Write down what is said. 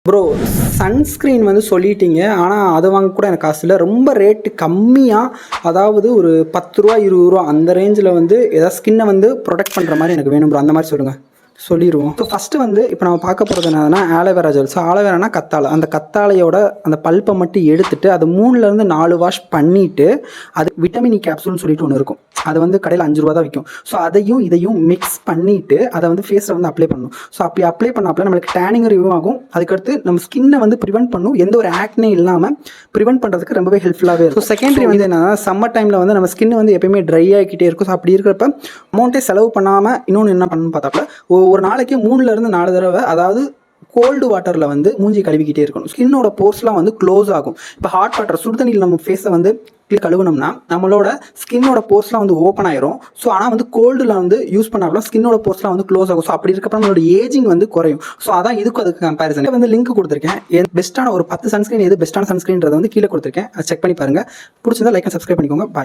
Bro sunscreen வந்து சொல்லிட்டீங்க, ஆனால் அது வாங்க கூட எனக்கு காசு இல்லை. ரொம்ப ரேட்டு கம்மியாக, அதாவது ஒரு 10 ரூபா 20 ரூபா அந்த ரேஞ்சில் வந்து ஏதாவது ஸ்கின்னை வந்து ப்ரொடெக்ட் பண்ணுற மாதிரி எனக்கு வேணும் ப்ரோ. அந்த மாதிரி சொல்லுங்கள், சொல்லிடுவோம். ஸோ ஃபஸ்ட்டு வந்து இப்போ நம்ம பார்க்க போகிறது என்னன்னா ஆலோவேரா ஜெல். ஸோ ஆலோவேரானா கத்தாழை. அந்த கத்தாழையோட அந்த பல்ப்பை மட்டும் எடுத்துட்டு அதை 3லேருந்து 4 வாஷ் பண்ணிவிட்டு அது விட்டமின் கேப்சூல்னு சொல்லிட்டு ஒன்று இருக்கும். அது வந்து கடையில் 5 ரூபா தான் விற்கும். ஸோ அதையும் இதையும் மிக்ஸ் பண்ணிவிட்டு அதை வந்து ஃபேஸில் வந்து அப்ளை பண்ணணும். ஸோ அப்படி அப்ளை பண்ணாப்பில் நம்மளுக்கு டேனிங் ரிமூவ் ஆகும். அதுக்கடுத்து நம்ம ஸ்கின்னை வந்து ப்ரிவென்ட் பண்ணும். எந்த ஒரு ஆக்னே இல்லாமல் ப்ரிவென்ட் பண்ணுறதுக்கு ரொம்பவே ஹெல்ப்ஃபுல்லாகவே இருக்கும். ஸோ செகண்டரி வந்து என்னன்னா, சம்மர் டைமில் வந்து நம்ம ஸ்கின் வந்து எப்பயுமே ட்ரை ஆகிக்கிட்டே இருக்கும். ஸோ அப்படி இருக்கிறப்ப அமௌண்ட்டே செலவு பண்ணாமல் இன்னொன்று என்ன பண்ணணும்னு பார்த்தாப்புல ஒரு நாளைக்கு 3லேருந்து 4 தடவை, அதாவது கோல்டு வாட்டரில் வந்து மூஞ்சி கழுவிக்கிட்டே இருக்கணும். ஸ்கின்னோட போர்ஸ்லாம் வந்து க்ளோஸ் ஆகும். இப்போ ஹாட் வாட்டர் சுடுதண்ணியில் நம்ம ஃபேஸை வந்து கழுவுனோம்னா நம்மளோட ஸ்கின்னோட போர்ஸ்லாம் வந்து ஓப்பன் ஆயிரும். ஸோ ஆனால் வந்து கோல்டில் வந்து யூஸ் பண்ணாலும் ஸ்கின்னோட போர்ஸ்லாம் வந்து க்ளோஸ் ஆகும். ஸோ அப்படி இருக்கப்ப நம்மளோட ஏஜிங் வந்து குறையும். ஸோ அதான் இதுக்கு அதுக்கு கம்பேரிசன் வந்து லிங்க் கொடுத்துருக்கேன். பெஸ்ட்டான ஒரு 10 சன்ஸ்கிரீன் எது பெஸ்ட்டான சன்ஸ்கிரீன்றதை வந்து கீழே கொடுத்துருக்கேன். அதை செக் பண்ணி பாருங்கள். பிடிச்சிருந்தா லைக் அண்ட் சப்ஸ்கிரைப் பண்ணிக்கோங்க. பாய்.